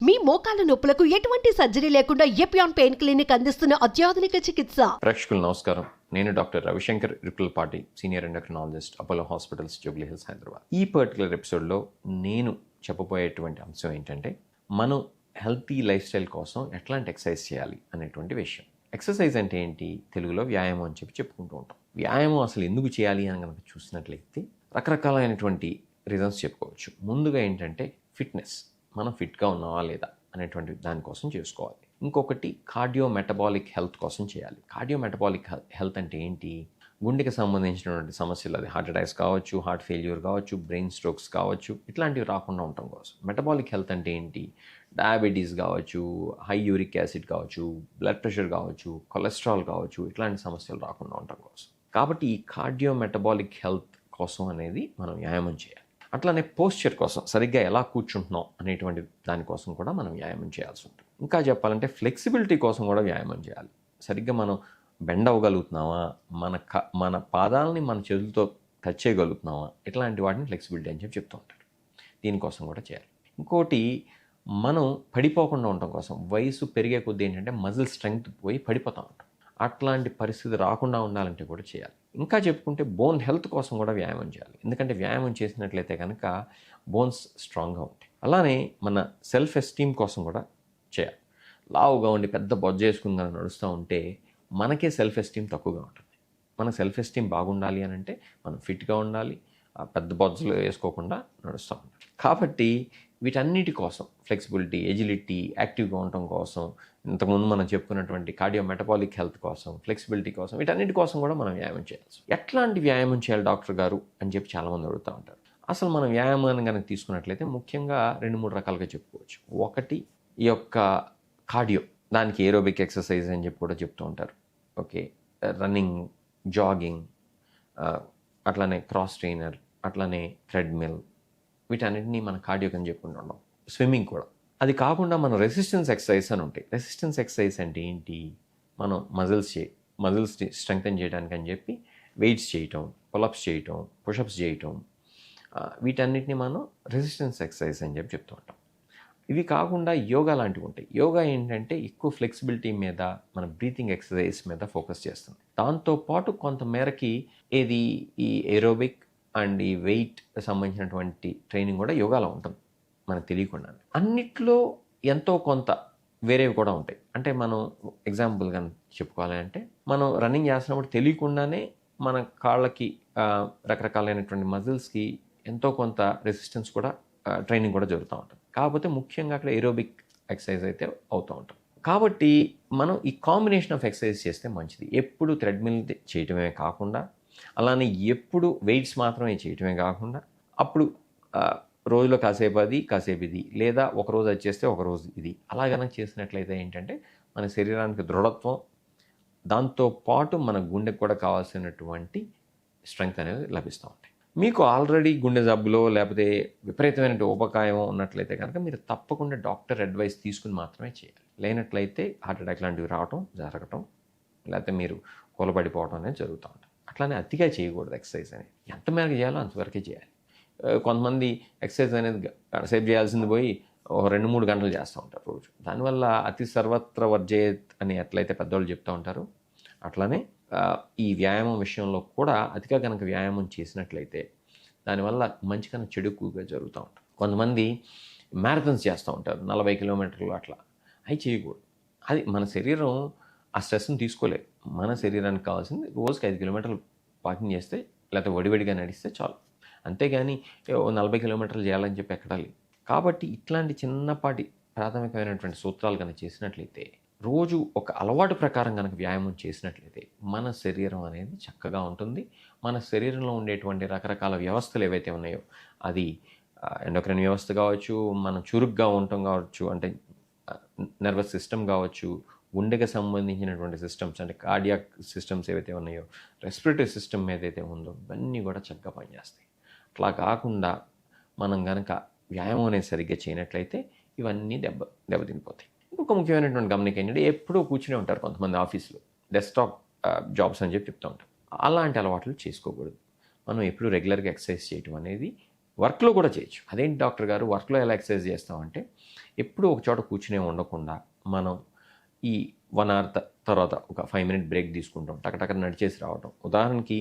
మీ మోకాల నొప్పులకు ఎటువంటి సర్జరీ లేకుండా ఎపియాన్ పెయిన్ క్లినిక్ అందిస్తున్న అత్యాధునిక చికిత్స. ప్రేక్షకులు నమస్కారం. నేను doctor Ravishankar Irukulapati, senior endocrinologist, Apollo hospitals, Jubilee hills, Hyderabad. ఈ పర్టికులర్ ఎపిసోడ్లో నేను చెప్పబోయేటువంటి అంశం ఏంటంటే, మనం హెల్తీ లైఫ్ స్టైల్ కోసం ఎట్లాంటి ఎక్సర్సైజ్ చేయాలి అనేటువంటి విషయం. ఎక్సర్సైజ్ అంటే ఏంటి? తెలుగులో వ్యాయామం అని చెప్పుకుంటూ ఉంటాం. వ్యాయామం అసలు ఎందుకు చేయాలి అని కనుక చూసినట్లయితే రకరకాలైనటువంటి రీజన్స్ చెప్పుకోవచ్చు. ముందుగా ఏంటంటే ఫిట్నెస్, మనం ఫిట్గా ఉన్నావా లేదా అనేటువంటి దానికోసం చేసుకోవాలి. ఇంకొకటి కార్డియో మెటబాలిక్ హెల్త్ కోసం చేయాలి. కార్డియో మెటబాలిక్ హెల్త్ అంటే ఏంటి? గుండెకి సంబంధించినటువంటి సమస్యలు, అది హార్ట్ అటాక్స్ కావచ్చు, హార్ట్ ఫెయిల్యూర్ కావచ్చు, బ్రెయిన్ స్ట్రోక్స్ కావచ్చు, ఇట్లాంటివి రాకుండా ఉండటం కోసం. మెటబాలిక్ హెల్త్ అంటే ఏంటి? డయాబెటీస్ కావచ్చు, హై యూరిక్ యాసిడ్ కావచ్చు, బ్లడ్ ప్రెషర్ కావచ్చు, కొలెస్ట్రాల్ కావచ్చు, ఇట్లాంటి సమస్యలు రాకుండా ఉండటం కోసం. కాబట్టి ఈ కార్డియో మెటబాలిక్ హెల్త్ కోసం అనేది మనం వ్యాయామం చేయాలి. అట్లానే పోస్చర్ కోసం, సరిగ్గా ఎలా కూర్చుంటున్నాం అనేటువంటి దానికోసం కూడా మనం వ్యాయామం చేయాల్సి ఉంటుంది. ఇంకా చెప్పాలంటే ఫ్లెక్సిబిలిటీ కోసం కూడా వ్యాయామం చేయాలి. సరిగ్గా మనం బెండ్ అవ్వగలుగుతున్నామా, మన పాదాలని మన చేతులతో టచ్ చేయగలుగుతున్నామా, ఇట్లాంటి వాటిని ఫ్లెక్సిబిలిటీ అని చెప్తూ ఉంటారు. దీనికోసం కూడా చేయాలి. ఇంకోటి, మనం పడిపోకుండా ఉండటం కోసం, వయసు పెరిగే కొద్దీ ఏంటంటే మజిల్ స్ట్రెంగ్త్ పోయి పడిపోతూ ఉంటాం. అట్లాంటి పరిస్థితి రాకుండా ఉండాలంటే కూడా చేయాలి. ఇంకా చెప్పుకుంటే బోన్ హెల్త్ కోసం కూడా వ్యాయామం చేయాలి. ఎందుకంటే వ్యాయామం చేసినట్లయితే కనుక బోన్స్ స్ట్రాంగ్గా ఉంటాయి. అలానే మన సెల్ఫ్ ఎస్టీమ్ కోసం కూడా చేయాలి. లావుగా ఉండి పెద్ద బొజ్జ చేసుకుని కనుక నడుస్తూ ఉంటే మనకే సెల్ఫ్ ఎస్టీమ్ తక్కువగా ఉంటుంది. మన సెల్ఫ్ ఎస్టీమ్ బాగుండాలి అని అంటే మనం ఫిట్గా ఉండాలి, పెద్ద బొజ్జలు వేసుకోకుండా నడుస్తూ ఉండాలి. కాబట్టి వీటన్నిటి కోసం, ఫ్లెక్సిబిలిటీ, ఎజిలిటీ, యాక్టివ్గా ఉండటం కోసం, ఇంతకుముందు మనం చెప్పుకున్నటువంటి కార్డియో మెటబాలిక్ హెల్త్ కోసం, ఫ్లెక్సిబిలిటీ కోసం, వీటన్నిటి కోసం కూడా మనం వ్యాయామం చేయాల్సి. ఎట్లాంటి వ్యాయామం చేయాలి డాక్టర్ గారు అని చెప్పి చాలామంది అడుగుతూ ఉంటారు. అసలు మనం వ్యాయామాన్ని కనుక తీసుకున్నట్లయితే ముఖ్యంగా 2-3 రకాలుగా చెప్పుకోవచ్చు. ఒకటి, ఈ యొక్క కార్డియో, దానికి ఏరోబిక్ ఎక్సర్సైజ్ అని చెప్పి కూడా చెప్తూ ఉంటారు. ఓకే, రన్నింగ్, జాగింగ్, అట్లానే క్రాస్ ట్రైనర్, అట్లానే థ్రెడ్మిల్, వీటన్నిటినీ మన కార్డియో అని చెప్పుకుంటున్నాం. స్విమ్మింగ్ కూడా. అది కాకుండా మన రెసిస్టెన్స్ ఎక్సర్సైజ్ అని ఉంటాయి. రెసిస్టెన్స్ ఎక్సర్సైజ్ అంటే ఏంటి? మనం మజిల్స్ స్ట్రెంగ్తన్ చేయడానికి అని చెప్పి వెయిట్స్ చేయటం, పులప్స్ చేయటం, పుషప్స్ చేయటం, వీటన్నిటిని మనం రెసిస్టెన్స్ ఎక్సర్సైజ్ అని చెప్పి చెప్తూ ఉంటాం. ఇవి కాకుండా యోగా లాంటివి ఉంటాయి. యోగా ఏంటంటే ఎక్కువ ఫ్లెక్సిబిలిటీ మీద, మన బ్రీతింగ్ ఎక్సర్సైజ్ మీద ఫోకస్ చేస్తుంది. దాంతోపాటు కొంతమేరకి ఈ ఏరోబిక్ అండ్ ఈ వెయిట్ సంబంధించినటువంటి ట్రైనింగ్ కూడా యోగాలో ఉంటుంది మనకు తెలియకుండా. అన్నిట్లో ఎంతో కొంత వేరేవి కూడా ఉంటాయి. అంటే మనం ఎగ్జాంపుల్ కానీ చెప్పుకోవాలి అంటే, మనం రన్నింగ్ చేస్తున్నప్పుడు తెలియకుండానే మన కాళ్ళకి రకరకాలైనటువంటి మజిల్స్కి ఎంతో కొంత రెసిస్టెన్స్ కూడా, ట్రైనింగ్ కూడా జరుగుతూ ఉంటుంది. కాకపోతే ముఖ్యంగా అక్కడ ఏరోబిక్ ఎక్సర్సైజ్ అయితే అవుతూ ఉంటుంది. కాబట్టి మనం ఈ కాంబినేషన్ ఆఫ్ ఎక్సర్సైజ్ చేస్తే మంచిది. ఎప్పుడు థ్రెడ్మిల్ చేయటమే కాకుండా, అలానే ఎప్పుడు వెయిట్స్ మాత్రమే చేయటమే కాకుండా, అప్పుడు రోజులో కాసేపు అది, కాసేపు ఇది, లేదా ఒకరోజు అది చేస్తే ఒకరోజు ఇది, అలా కనుక చేసినట్లయితే ఏంటంటే మన శరీరానికి దృఢత్వం, దాంతోపాటు మన గుండెకు కూడా కావాల్సినటువంటి స్ట్రెంగ్త్ అనేది లభిస్తూ ఉంటాయి. మీకు ఆల్రెడీ గుండె జబ్బులో లేకపోతే విపరీతమైన ఉపకాయం ఉన్నట్లయితే కనుక మీరు తప్పకుండా డాక్టర్ అడ్వైస్ తీసుకుని మాత్రమే చేయాలి. లేనట్లయితే హార్ట్ అటాక్ లాంటివి జరగటం, లేకపోతే మీరు కూలబడిపోవడం అనేది జరుగుతూ ఉంటుంది. అట్లానే అతిగా చేయకూడదు ఎక్సర్సైజ్ అనేది. ఎంత మేరకు చేయాలో అంతవరకే చేయాలి. కొంతమంది ఎక్సర్సైజ్ అనేది సేపు చేయాల్సింది పోయి 2-3 గంటలు చేస్తూ ఉంటారు రోజు. దానివల్ల అతి సర్వత్ర వర్జేత్ అని ఎట్లయితే పెద్దవాళ్ళు చెప్తూ ఉంటారో, అట్లానే ఈ వ్యాయామం విషయంలో కూడా అతిగా కనుక వ్యాయామం చేసినట్లయితే దానివల్ల మంచి కన్నా చెడు ఎక్కువగా జరుగుతూ ఉంటుంది. కొంతమంది మ్యారథాన్స్ చేస్తూ ఉంటారు, 40 కిలోమీటర్లు అట్లా. అవి చేయకూడదు. అది మన శరీరం ఆ స్ట్రెస్ని తీసుకోలేదు. మన శరీరానికి కావాల్సింది రోజుకి 5 కిలోమీటర్లు వాకింగ్ చేస్తే, లేకపోతే వడివడిగా నడిస్తే చాలు. అంతేగాని 40 కిలోమీటర్లు చేయాలని చెప్పి ఎక్కడాలి. కాబట్టి ఇట్లాంటి చిన్నపాటి ప్రాథమికమైనటువంటి సూత్రాలు కనుక చేసినట్లయితే, రోజు ఒక అలవాటు ప్రకారం కనుక వ్యాయామం చేసినట్లయితే మన శరీరం అనేది చక్కగా ఉంటుంది. మన శరీరంలో ఉండేటువంటి రకరకాల వ్యవస్థలు ఏవైతే ఉన్నాయో, అది ఎండోక్రైన్ వ్యవస్థ కావచ్చు, మనం చురుగ్గా ఉండటం కావచ్చు, అంటే నర్వస్ సిస్టమ్ కావచ్చు, గుండెకి సంబంధించినటువంటి సిస్టమ్స్ అంటే కార్డియాక్ సిస్టమ్స్ ఏవైతే ఉన్నాయో, రెస్పిరేటరీ సిస్టమ్ ఏదైతే ఉందో, ఇవన్నీ కూడా చక్కగా పనిచేస్తాయి. అట్లా కాకుండా మనం కనుక వ్యాయామం అనేది సరిగ్గా చేయనట్లయితే ఇవన్నీ దెబ్బతినిపోతాయి. ఇంకొక ముఖ్యమైనటువంటి గమనిక ఏంటంటే, ఎప్పుడూ కూర్చునే ఉంటారు కొంతమంది ఆఫీసులో, డెస్క్టాప్ జాబ్స్ అని చెప్పి చెప్తూ ఉంటారు. అలాంటి అలవాట్లు చేసుకోకూడదు. మనం ఎప్పుడు రెగ్యులర్గా ఎక్సర్సైజ్ చేయటం అనేది వర్క్లో కూడా చేయొచ్చు. అదేంటి డాక్టర్ గారు వర్క్లో ఎలా ఎక్సర్సైజ్ చేస్తామంటే, ఎప్పుడూ ఒక చోట కూర్చునే ఉండకుండా మనం ఈ 1 అవర్ తర్వాత ఒక 5 మినిట్ బ్రేక్ తీసుకుంటాం, టకటక నడిచేసి రావటం. ఉదాహరణకి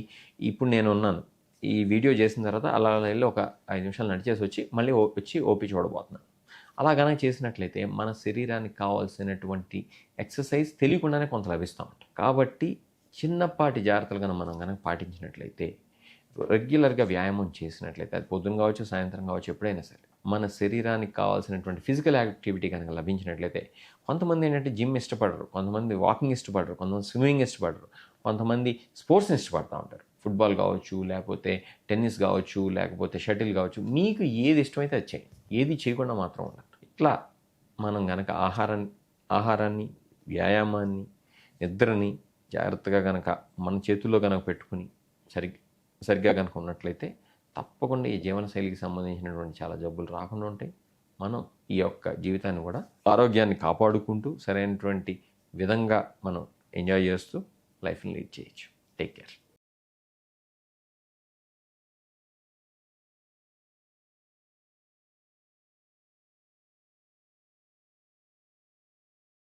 ఇప్పుడు నేను ఉన్నాను, ఈ వీడియో చేసిన తర్వాత అలా వెళ్ళి ఒక 5 నిమిషాలు నడిచేసి వచ్చి మళ్ళీ వచ్చి ఓపీ చూడబోతున్నాను. అలా కనుక చేసినట్లయితే మన శరీరానికి కావాల్సినటువంటి ఎక్సర్సైజ్ తెలియకుండానే కొంత లభిస్తూ ఉంటుంది. కాబట్టి చిన్నపాటి జాగ్రత్తలు కనుక మనం కనుక పాటించినట్లయితే, రెగ్యులర్గా వ్యాయామం చేసినట్లయితే, అది పొద్దున కావచ్చు, సాయంత్రం కావచ్చు, ఎప్పుడైనా సరే మన శరీరానికి కావాల్సినటువంటి ఫిజికల్ యాక్టివిటీ కనుక లభించినట్లయితే, కొంతమంది ఏంటంటే జిమ్ ఇష్టపడరు, కొంతమంది వాకింగ్ ఇష్టపడరు, కొంతమంది స్విమ్మింగ్ ఇష్టపడరు, కొంతమంది స్పోర్ట్స్ని ఇష్టపడుతూ ఉంటారు. ఫుట్బాల్ కావచ్చు, లేకపోతే టెన్నిస్ కావచ్చు, లేకపోతే షటిల్ కావచ్చు. మీకు ఏది ఇష్టమైతే అది చేయండి, ఏది చేయకుండా మాత్రం ఉండదు. ఇట్లా మనం కనుక ఆహారాన్ని, వ్యాయామాన్ని, నిద్రని జాగ్రత్తగా కనుక మన చేతుల్లో కనుక పెట్టుకుని సరిగ్గా కనుక ఉన్నట్లయితే తప్పకుండా ఈ జీవనశైలికి సంబంధించినటువంటి చాలా జబ్బులు రాకుండా ఉంటాయి. మనం ఈ యొక్క జీవితాన్ని కూడా ఆరోగ్యాన్ని కాపాడుకుంటూ సరైనటువంటి విధంగా మనం ఎంజాయ్ చేస్తూ లైఫ్ని లీడ్ చేయొచ్చు. Take care.